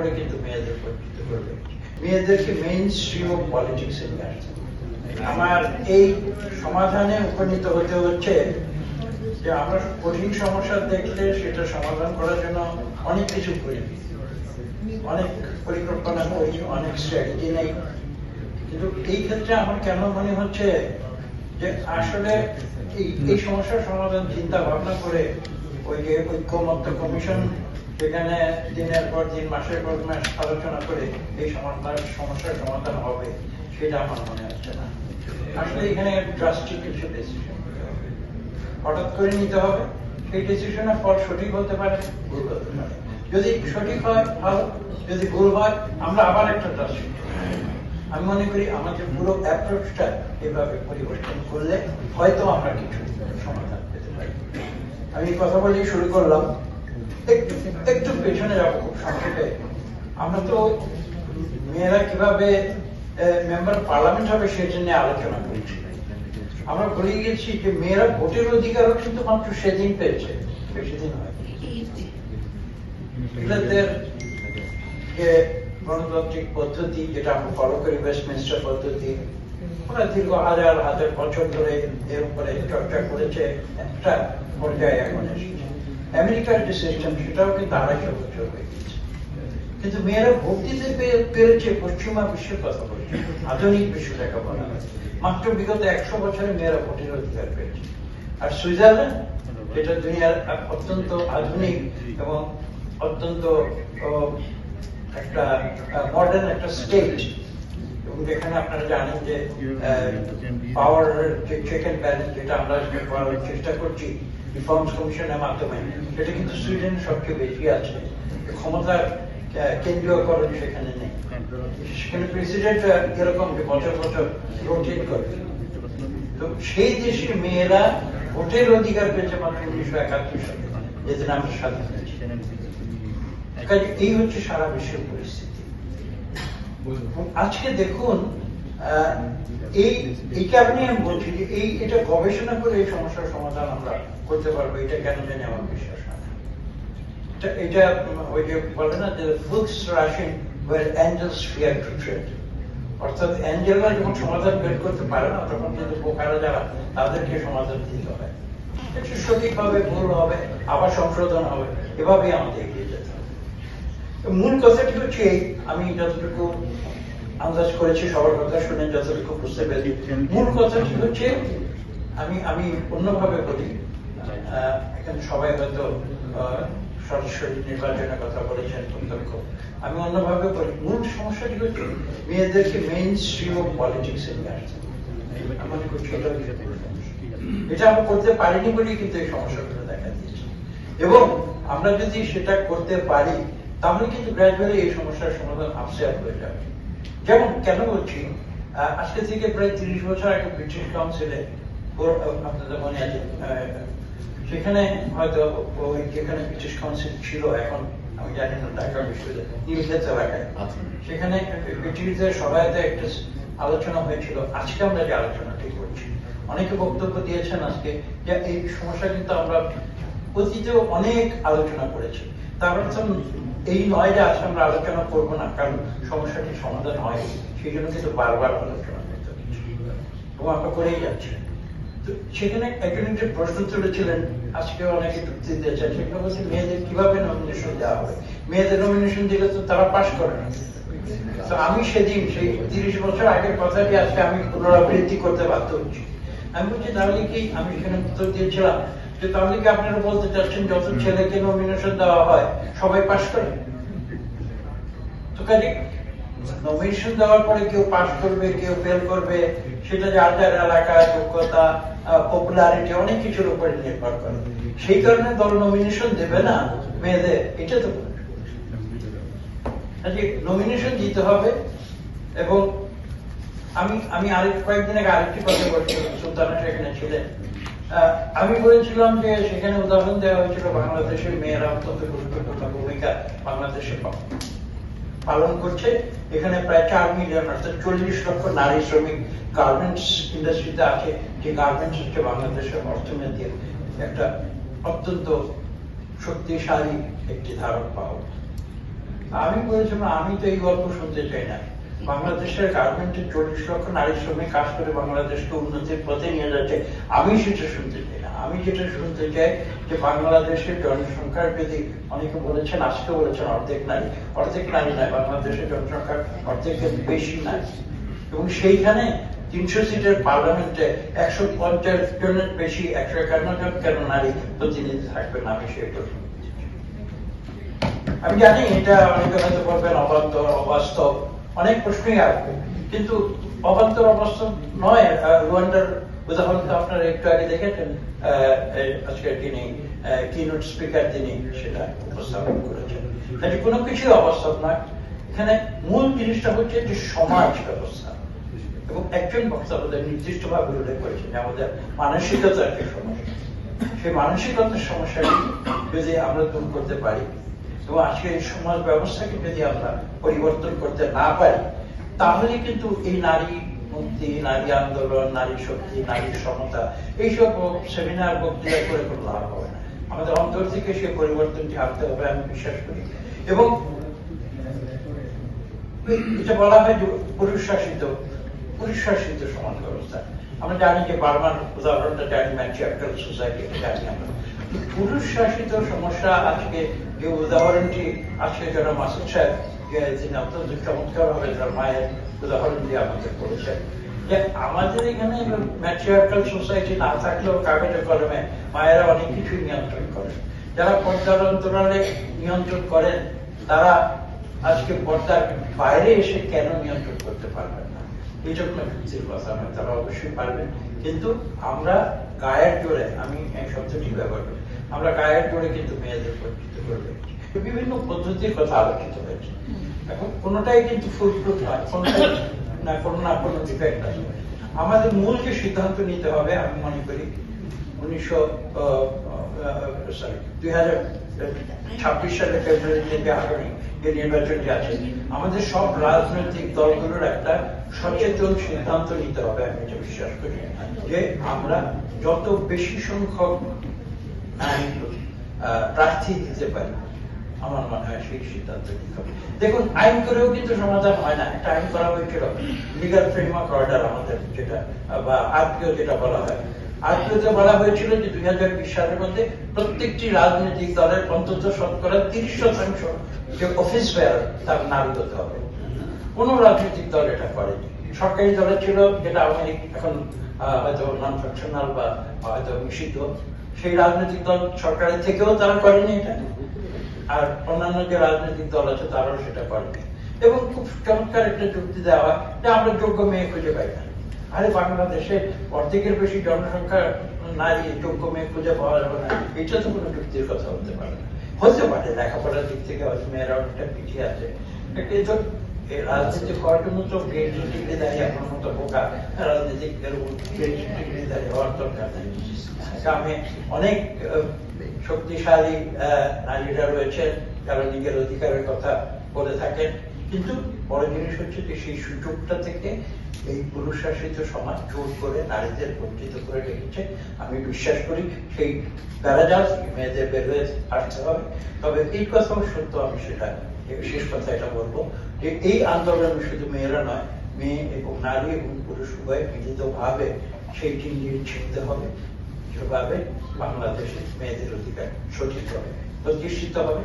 করে কিন্তু মেয়েদের পরিচিত করবে, মেয়েদেরকে মেইন স্ট্রিম অফ পলিটিক্সে নিয়ে আসছে। আমার এই সমাধানে উপনীত হতে হচ্ছে যে আমরা কঠিন সমস্যা দেখলে সেটা সমাধান করার জন্য অনেক কিছু করি, অনেক পরিকল্পনা করি, অনেক স্ট্র্যাটেজি নেই, কিন্তু এই ক্ষেত্রে আমার কেন মনে হচ্ছে যে আসলে এই সমস্যার সমাধান চিন্তা ভাবনা করে ওই যে ঐক্যমত্য কমিশন সেখানে দিনের পর দিন মাসের পর মাস আলোচনা করে এই সমস্যার সমাধান হবে সেটা আমার মনে হচ্ছে না। আসলে এখানে ড্রাস্টিক কিছু ডিসিশন হঠাৎ করে নিতে হবে। সেই ডিসিশনের ফল সঠিক হতে পারে, ভুল হতে পারে। যদি সঠিক হয় ভালো, যদি ভুল হয় আমরা আবার একটা ড্রাস্টিক। আমি মনে করি আমাদের পুরো অ্যাপ্রোচটা এভাবে পরিবর্তন করলে হয়তো আমরা কিছু সমাধান পেতে পারি। আমি কথা বলেই শুরু করলাম, একটু পেছনে যাবো খুব সংক্ষেপে। আমরা তো মেয়েরা কিভাবে মেম্বার পার্লামেন্ট হবে সেই জন্য আলোচনা করছি। আমরা ভুলে গেছি যে মেয়েরা ভোটের অধিকারও কিন্তু মাত্র সেদিন পেয়েছে, বেশি দিন হয়। যে গণতান্ত্রিক পদ্ধতি যেটা আমরা ফলো করি, ওয়েস্টমিনস্টার পদ্ধতি, ওরা দীর্ঘ হাজার হাজার বছর ধরে এর উপরে চর্চা করেছে, একটা পর্যায়ে এখন এসেছে। আমেরিকার যে সিস্টেম সেটাও কিন্তু 250 বছর হয়ে গেছে, কিন্তু মেয়েরা ভোট দিতে পেরেছে পশ্চিমা বিশ্বের কথা বলছে, আধুনিক বিশ্ব যাকে বলা হয়। মাত্র বিগত 100 বছরে মেয়েরা ভোটের অধিকার পেয়েছে। আর সুইজারল্যান্ড, যেটা দুনিয়ার অত্যন্ত আধুনিক এবং অত্যন্ত একটা মডার্ন একটা স্টেট, এবং যেখানে আপনারা জানেন যে পাওয়ার যে চেক এন্ড ব্যালেন্স যেটা আমরা করার চেষ্টা করছি রিফর্মস কমিশনের মাধ্যমে, সেটা কিন্তু সুইডেনের সবচেয়ে বেশি আছে। ক্ষমতার কেন্দ্রীয়করণ সেখানে নেই, সেখানে প্রেসিডেন্ট এরকম যে বছর বছর রোটেট করে। তো সেই দেশে মেয়েরা ভোটের অধিকার পেয়েছে মাত্র 1971 সালে, যেদিন আমরা স্বাধীন হয়েছি। এই হচ্ছে সারা বিশ্বের পরিস্থিতি। আজকে দেখুন, এই কারণে আমি বলছি যে এটা গবেষণা করে এই সমস্যার সমাধান আমরা করতে পারবো, এটা কেন জানি আমার বিশ্বাস হয় না। এটা ওই যে বলে না যে fools rushing where angels fear to tread, অর্থাৎ অ্যাঞ্জেলরা যখন সমাধান বের করতে পারে না, তখন কিন্তু বোকারা যারা তাদেরকে সমাধান দিতে হয়। একটু সঠিক হবে, ভুল হবে, আবার সংশোধন হবে, এভাবেই আমাদের এগিয়ে যেতে হবে। মূল কথাটি হচ্ছে, আমি যতটুকু আন্দাজ করেছি, সবার কথা শুনে যতটুকু বুঝতে পেরেছি, মূল কথাটি হচ্ছে, আমি অন্যভাবে বলি, এখানে সবাই হয়তো সরাসরি নির্বাচনের কথা বলেছেন, প্রত্যক্ষ। আমি অন্যভাবে বলি, মূল সমস্যাটি হচ্ছে মেয়েদেরকে মেইন স্ট্রিম অফ পলিটিক্সে নিয়ে আসছে। আমি মনে করছি এটা আমরা করতে পারিনি বলেই কিন্তু এই সমস্যাগুলো দেখা দিয়েছে, এবং আমরা যদি সেটা করতে পারি তাহলে কিন্তু গ্র্যাজুয়ালি এই সমস্যার সমাধান আপসে আপ হয়ে যাবে। যেমন কেন বলছি, আজকে থেকে প্রায় 30 বছর আগে ব্রিটিশ কাউন্সিলে, আপনাদের মনে আছে, সেখানে হয়তো ওই যেখানে ব্রিটিশ কাউন্সিল ছিল, এখন আমি জানি না ঢাকা বিশ্ববিদ্যালয় নীলক্ষেত এলাকায়, সেখানে ব্রিটিশদের সহায়তায় একটা আলোচনা হয়েছিল। আজকে আমরা যে আলোচনাটি করছি, অনেকে বক্তব্য দিয়েছেন আজকে যে এই সমস্যা কিন্তু আমরা অতীতেও অনেক আলোচনা করেছি। তার অর্থ এই নয় যে আজকে আমরা আলোচনা করবো না, কারণ সমস্যাটির সমাধান হয়, সেই জন্য কিন্তু বারবার আলোচনা করতে হচ্ছে এবং আমরা করেই যাচ্ছি। তো সেখানে একজন যে প্রশ্ন তুলেছিলেন, আজকে অনেকে যুক্তি দিয়েছেন, সেটা হচ্ছে মেয়েদের কিভাবে নমিনেশন দেওয়া হবে। মেয়েদের নমিনেশন দিলে তো তারা পাশ করে না। তো আমি সেদিন সেই 30 বছর আগের কথাটি আজকে আমি পুনরাবৃত্তি করতে বাধ্য হচ্ছি। আমি বলছি, তাহলে কি, আমি সেখানে উত্তর দিয়েছিলাম যে তাহলে কি আপনারা বলতে চাচ্ছেন যত ছেলেকে নমিনেশন দেওয়া হয় সবাই পাশ করে? তো কাজে নমিনেশন দেওয়ার পরে কেউ পাশ করবে, কেউ ফেল করবে, সেটা যার যার এলাকা, যোগ্যতা, পপুলারিটি, অনেক কিছুর উপরে নির্ভর করে। সেই কারণে দল নমিনেশন দেবে না মেয়েদের, এটা তো নমিনেশন দিতে হবে। এবং আমি কয়েকদিন আগে আরেকটি কথা বলছিলাম, সুলতানা সেখানে ছিলেন। আমি বলেছিলাম যে সেখানে উদাহরণ দেওয়া হয়েছিল বাংলাদেশের মেয়েরা অত্যন্ত গুরুত্বপূর্ণ ভূমিকা বাংলাদেশে পালন করছে। এখানে প্রায় 4 মিলিয়ন, অর্থাৎ 40 লক্ষ নারী শ্রমিক গার্মেন্টস ইন্ডাস্ট্রিতে আছে, যে গার্মেন্টস হচ্ছে বাংলাদেশের অর্থনীতির একটা অত্যন্ত শক্তিশালী একটি ধারক পাওয়া। আমি বলেছিলাম আমি তো এই গল্প শুনতে চাই না। বাংলাদেশের গার্মেন্টের 40 লক্ষ নারী শ্রমিক কাজ করে বাংলাদেশকে উন্নতির পথে নিয়ে যাচ্ছে, আমি সেটা শুনতে চাই না। আমি যেটা শুনতে চাই যে বাংলাদেশের জনসংখ্যার যদি অনেকে বলেছেন, আজকে বলেছেন অর্ধেক নারী নয়, বাংলাদেশের জনসংখ্যার অর্ধেকের বেশি নারী, এবং সেইখানে 300 সিটের পার্লামেন্টে 150 জনের বেশি, 151 জন কেন নারী প্রতিনিধি থাকবেন, আমি সেটা শুনতে চাই। আমি জানি এটা অনেকে হয়তো বলবেন অবান্তর, অবাস্তব, অনেক প্রশ্নই আসবে, কিন্তু অবান্তর অবাস্তব নয়। রুয়ান্ডার উদাহরণ তো আপনারা একটু আগে দেখেছেন, আজকে তিনি কিনোট স্পিকার তিনি সেটা উপস্থাপন করেছেন। তাই কোনো কিছুই অবাস্তব নয়। এখানে মূল জিনিসটা হচ্ছে যে সমাজ ব্যবস্থা, এবং একজন বক্তা আমাদের নির্দিষ্ট ভাবে উল্লেখ করেছেন যে আমাদের মানসিকতার একটা সমস্যা। সেই মানসিকতার সমস্যাটি যদি আমরা দূর করতে পারি এবং আজকের এই সমাজ ব্যবস্থাকে যদি আমরা পরিবর্তন করতে না পারি, তাহলে কিন্তু এই নারী মুক্তি, নারী আন্দোলন, নারী শক্তি, নারী সমতা, এইসব সেমিনার বক্তৃতা করে কোনো লাভ হবে না। আমাদের অন্তর থেকে সেই পরিবর্তনটি আনতে হবে, আমি বিশ্বাস করি। এবং এটা বলা হয় যে পুরুষ শাসিত সমাজ ব্যবস্থা। আমরা জানি যে বার্মার উদাহরণটা জানি, ম্যাট্রিয়ার্কাল সোসাইটি জানি আমরা। পুরুষ শাসিত সমস্যা আজকে যে উদাহরণটি আজকে যারা মাসুদ সাহেব তিনি অত্যন্ত চমৎকার ভাবে তার মায়ের উদাহরণ দিয়ে আমাদের বলেছেন যে আমাদের এখানে ম্যাট্রিয়ার্কাল সোসাইটি না থাকলেও কাগজে কলমে মায়েরা অনেক কিছু নিয়ন্ত্রণ করেন। যারা পর্দার অন্তরালে নিয়ন্ত্রণ করেন তারা আজকে পর্দার বাইরে এসে কেন নিয়ন্ত্রণ করতে পারবেন না? এই জন্য যুক্তির কথা নয়, তারা অবশ্যই পারবেন। কিন্তু আমরা গায়ের জোরে, আমি এই শব্দটি ব্যবহার করি, আমরা গায়ের জোরে কিন্তু মেয়েদের বঞ্চিত করবে। বিভিন্ন পদ্ধতির কথা আলোচিত হয়েছে, এখন কোনোটাই কিন্তু ফুলপ্রুফ নয়, কোনোটাই না কোনো ডিফেক্ট আছে। আমাদের মূল যে সিদ্ধান্ত নিতে হবে, আমি মনে করি 2026 সালে ফেব্রুয়ারি থেকে আগামী যে নির্বাচনটি আছে, আমাদের সব রাজনৈতিক দলগুলোর একটা সচেতন সিদ্ধান্ত নিতে হবে। আমি এটা বিশ্বাস করি যে আমরা যত বেশি সংখ্যক প্রার্থী দিতে পারি, আমার মনে হয় সেই সিদ্ধান্ত নিতে হবে। দেখুন, আইন করেও কিন্তু সমাধান হয় না। একটা আইন করা হয়েছিল, লিগাল ফ্রেমওয়ার্ক অর্ডার আমাদের যেটা, বা আরপিও যেটা বলা হয়। আরপিওতে বলা হয়েছিল যে 2020 সালের মধ্যে প্রত্যেকটি রাজনৈতিক দলের অন্তত শতকরা 30% যে অফিস বেয়ার তার নারী হতে হবে। কোন রাজনৈতিক দল এটা করেনি। সরকারি দলে ছিল, যেটা আওয়ামী লীগ এখন হয়তো নন ফাংশনাল বা হয়তো নিষিদ্ধ, সেই রাজনৈতিক দল সরকারের থেকেও তারা করেনি এটা, আর অন্যান্য যে রাজনৈতিক দল আছে তারাও সেটা করেনি। এবং খুব চমৎকার একটা যুক্তি দেওয়া হয় যে আমরা যোগ্য মেয়ে খুঁজে পাই না। আরে বাংলাদেশে অর্ধেকের বেশি জনসংখ্যা নারী, যোগ্য মেয়ে খুঁজে পাওয়া যাবে না, এটা তো কোনো যুক্তির কথা হতে পারে না। হতে পারে লেখাপড়ার দিক থেকে হয়তো মেয়েরা অনেকটা পিছিয়ে আছে, রাজনীতি করার জন্য তো পিএইচডি ডিগ্রি দাঁড়িয়ে আপনার মতো বোকা রাজনীতিক পিএইচডি ডিগ্রি দাঁড়িয়ে হওয়ার দরকার নেই। গ্রামে অনেক শক্তিশালী নারীরা রয়েছেন যারা নিজের অধিকারের কথা বলে থাকেন, কিন্তু বড় জিনিস হচ্ছে যে সেই সুযোগটা থেকে এই পুরুষ শাসিত সমাজ জোর করে নারীদের বঞ্চিত করে রেখেছে। আমি বিশ্বাস করি সেই প্যারাজাল মেয়েদের বের হয়ে আসতে হবে। তবে এই কথাও সত্য, আমি সেটা শেষ কথা এটা বলবো যে এই আন্দোলনে শুধু মেয়েরা নয়, মেয়ে এবং নারী এবং পুরুষ উভয় মিলিত ভাবে সেই চিহ্ন ছিনতে হবে, যেভাবে বাংলাদেশে মেয়েদের অধিকার সঠিক হবে, প্রতিষ্ঠিত হবে।